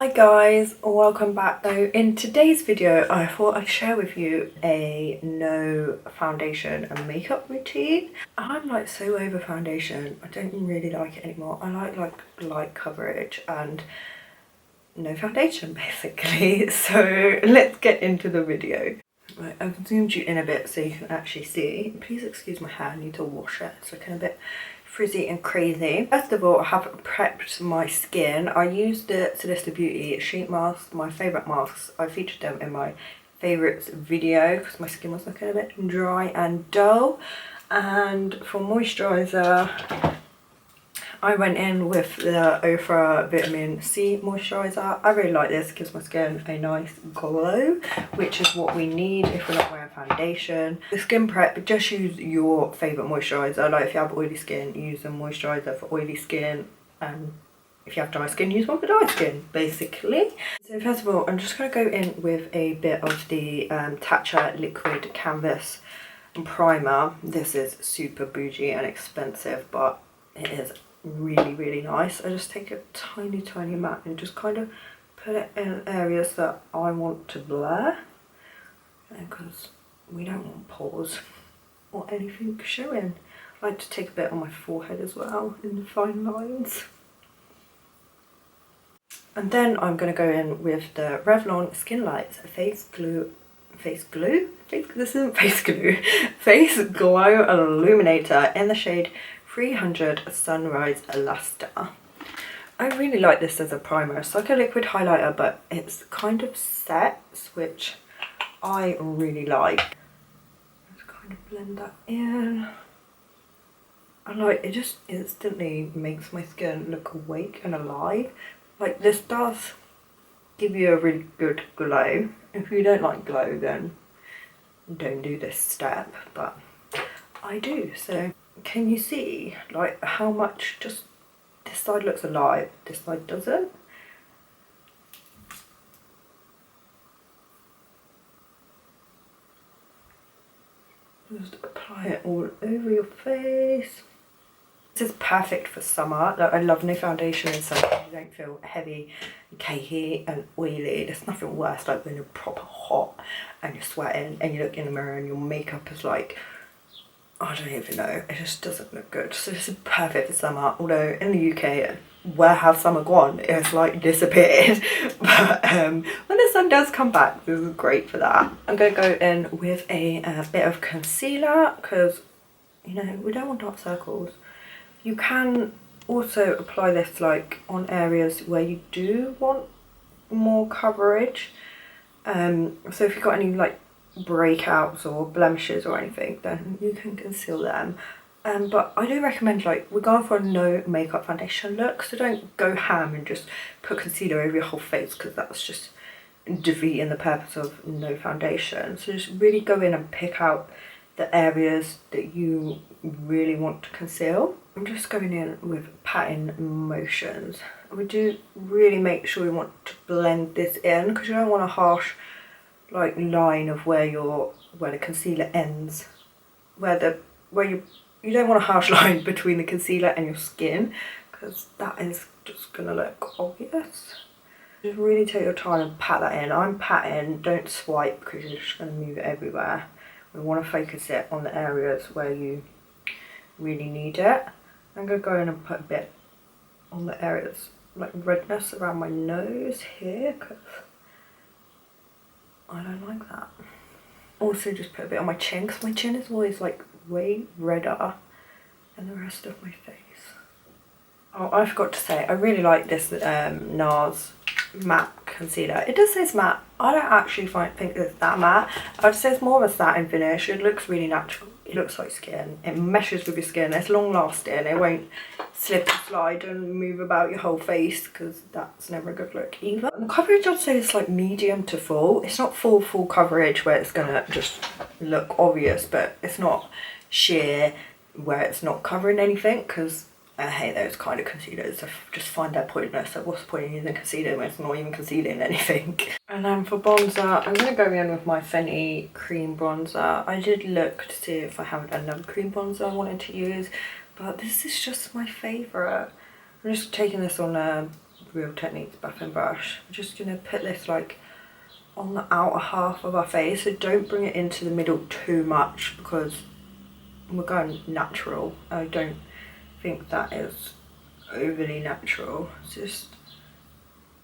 Hi guys, welcome back. So in today's video I thought I'd share with you a no foundation and makeup routine. I'm like so over foundation, I don't really like it anymore. I like light coverage and no foundation basically. So let's get into the video. Right, I've zoomed you in a bit so you can actually see. Please excuse my hair, I need to wash it. It's looking a bit frizzy and crazy. First of all, I have prepped my skin. I used the Solista Beauty sheet mask, my favourite masks. I featured them in my favourites video because my skin was looking a bit dry and dull. And for moisturiser, I went in with the Ofra Vitamin C moisturiser. I really like this, it gives my skin a nice glow, which is what we need if we're not wearing foundation. The skin prep, just use your favourite moisturiser. Like if you have oily skin, use a moisturiser for oily skin. If you have dry skin, use one for dry skin, basically. So first of all, I'm just going to go in with a bit of the Tacha Liquid Canvas Primer. This is super bougie and expensive, but it is really nice. I just take a tiny amount and just kind of put it in areas that I want to blur, because we don't want pores or anything showing. I like to take a bit on my forehead as well in the fine lines. And then I'm going to go in with the Revlon Skin Lights Face Glow Illuminator in the shade 300 Sunrise Luster. I really like this as a primer. It's like a liquid highlighter, but it's kind of sets, which I really like. Just kind of blend that in. I like it, just instantly makes my skin look awake and alive. Like, this does give you a really good glow. If you don't like glow, then don't do this step, but I do. So can you see like how much just this side looks alive, this side doesn't? Just apply it all over your face. This is perfect for summer. Like, I love no foundation in summer. You don't feel heavy, cakey and oily. There's nothing worse like when you're proper hot and you're sweating and you look in the mirror and your makeup is like, I don't even know, it just doesn't look good. So this is perfect for summer, although in the UK, where has summer gone? It's like disappeared. But when the sun does come back, this is great for that. I'm going to go in with a bit of concealer because, you know, we don't want dark circles. You can also apply this like on areas where you do want more coverage. So if you've got any like breakouts or blemishes or anything, then you can conceal them. But I do recommend, like, we're going for a no makeup foundation look, so don't go ham and just put concealer over your whole face, because that's just defeating the purpose of no foundation. So just really go in and pick out the areas that you really want to conceal. I'm just going in with patting motions. We do really make sure we want to blend this in, because you don't want a harsh like line of where the concealer ends, you don't want a harsh line between the concealer and your skin, because that is just gonna look obvious. Just really take your time and pat that in. I'm patting, don't swipe, because you're just gonna move it everywhere. We want to focus it on the areas where you really need it. I'm gonna go in and put a bit on the areas like redness around my nose here, because I don't like that. Also just put a bit on my chin, because my chin is always like way redder than the rest of my face. Oh, I forgot to say, I really like this Nars matte concealer. It does say it's matte. I don't actually think it's that matte. I'd say it's more of a satin finish. It looks really natural. It looks like skin. It meshes with your skin. It's long lasting. It won't slip and slide and move about your whole face, because that's never a good look either. And the coverage, I'd say, is like medium to full. It's not full coverage where it's gonna just look obvious, but it's not sheer where it's not covering anything, because I hate those kind of concealers. I just find they're pointless. So what's the point in using concealer when it's not even concealing anything? And then for bronzer, I'm going to go in with my Fenty cream bronzer. I did look to see if I have another cream bronzer I wanted to use, but this is just my favourite. I'm just taking this on a Real Techniques buffing brush. I'm just going to put this like on the outer half of our face, so don't bring it into the middle too much because we're going natural. I don't think that is overly natural. Just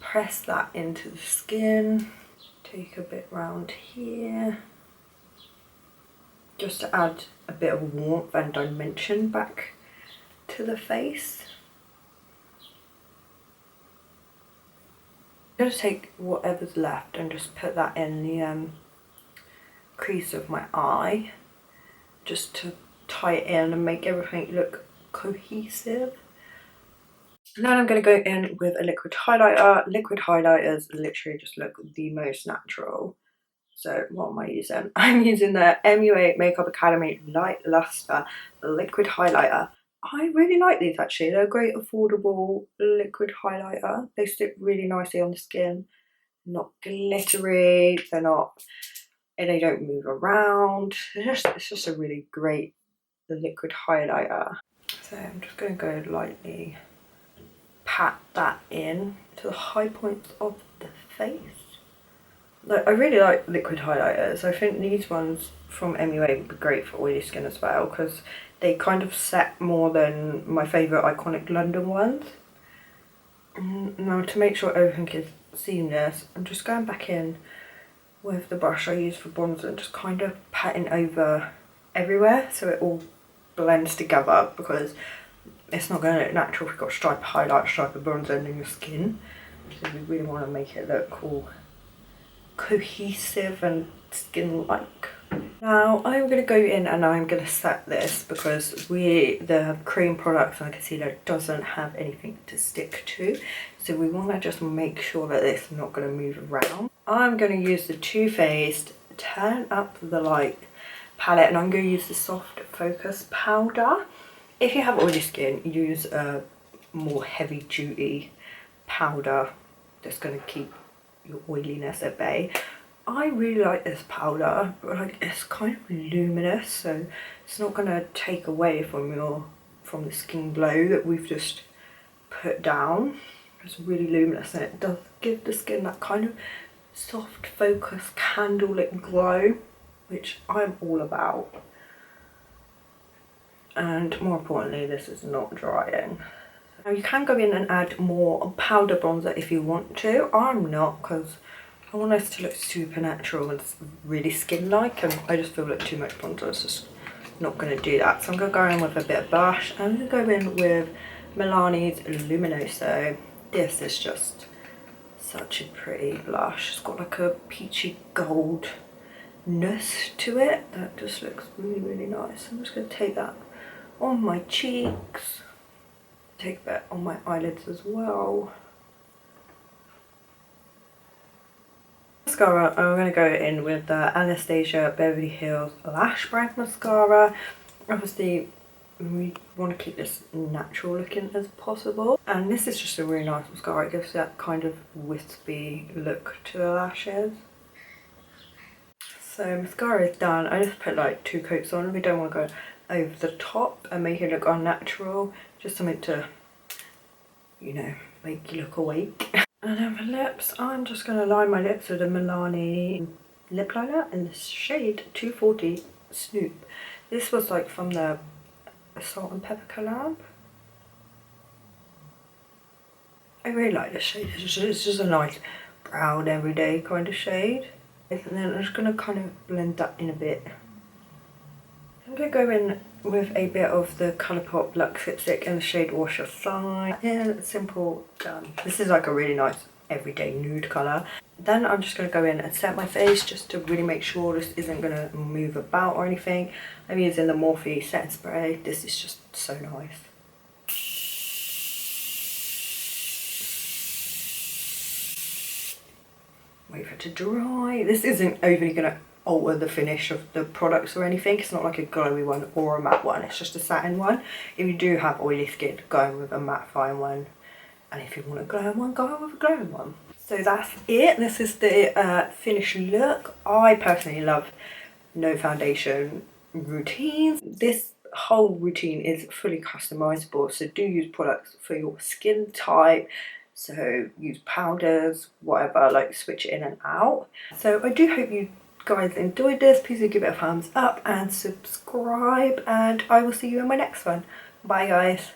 press that into the skin, take a bit round here, just to add a bit of warmth and dimension back to the face. I'm going to take whatever's left and just put that in the crease of my eye, just to tie it in and make everything look cohesive. And then I'm going to go in with a liquid highlighter. Liquid highlighters literally just look the most natural. So what am I using? I'm using the MUA Makeup Academy Light Luster Liquid Highlighter. I really like these actually. They're a great affordable liquid highlighter. They stick really nicely on the skin. Not glittery. They're not, and they don't move around. It's just a really great liquid highlighter. So I'm just going to go lightly pat that in to the high points of the face. Like, I really like liquid highlighters. I think these ones from MUA would be great for oily skin as well because they kind of set more than my favourite iconic London ones. Now, to make sure everything is seamless, I'm just going back in with the brush I use for bronzer and just kind of patting over everywhere so it all blends together, because it's not going to look natural if you've got a stripe of highlight, stripe of bronzer in your skin. So we really want to make it look all cohesive and skin-like. Now I'm going to go in and I'm going to set this because the cream products and the concealer doesn't have anything to stick to, so we want to just make sure that it's not going to move around. I'm going to use the Too Faced Turn Up the Light palette, and I'm going to use the Soft Focus powder. If you have oily skin, use a more heavy duty powder that's going to keep your oiliness at bay. I really like this powder, but like, it's kind of luminous, so it's not going to take away from the skin glow that we've just put down. It's really luminous and it does give the skin that kind of soft focus candlelit glow, which I'm all about. And more importantly, this is not drying. Now you can go in and add more powder bronzer if you want to. I'm not, because I want this to look super natural and really skin-like, and I just feel like too much bronzer is just not going to do that. So I'm going to go in with a bit of blush. I'm going to go in with Milani's Luminoso. This is just such a pretty blush. It's got like a peachy goldness to it that just looks really, really nice. I'm just going to take that on my cheeks. Take a bit on my eyelids as well. Mascara, I'm going to go in with the Anastasia Beverly Hills Lash Brag Mascara. Obviously, we want to keep this natural looking as possible. And this is just a really nice mascara. It gives that kind of wispy look to the lashes. So mascara is done. I just put like 2 coats on. We don't want to go over the top and make it look unnatural. Just something to, you know, make you look awake. And then for lips, I'm just going to line my lips with a Milani lip liner in the shade 240 Snoop. This was like from the Salt and Pepper collab. I really like this shade. It's just a nice brown everyday kind of shade. And then I'm just going to kind of blend that in a bit. I'm going to go in with a bit of the Colourpop Luxe Lipstick in the shade Wash Your Side. And simple, done. This is like a really nice everyday nude colour. Then I'm just going to go in and set my face just to really make sure this isn't going to move about or anything. I'm using the Morphe setting spray. This is just so nice. Wait for it to dry. This isn't overly going to alter the finish of the products or anything. It's not like a glowy one or a matte one. It's just a satin one. If you do have oily skin, go in with a mattifying one. And if you want a glowing one, go in with a glowing one. So that's it. This is the finished look. I personally love no foundation routines. This whole routine is fully customizable, so do use products for your skin type, So use powders, whatever, like switch it in and out. So I do hope you guys enjoyed this. Please do give it a thumbs up and subscribe, and I will see you in my next one. Bye guys.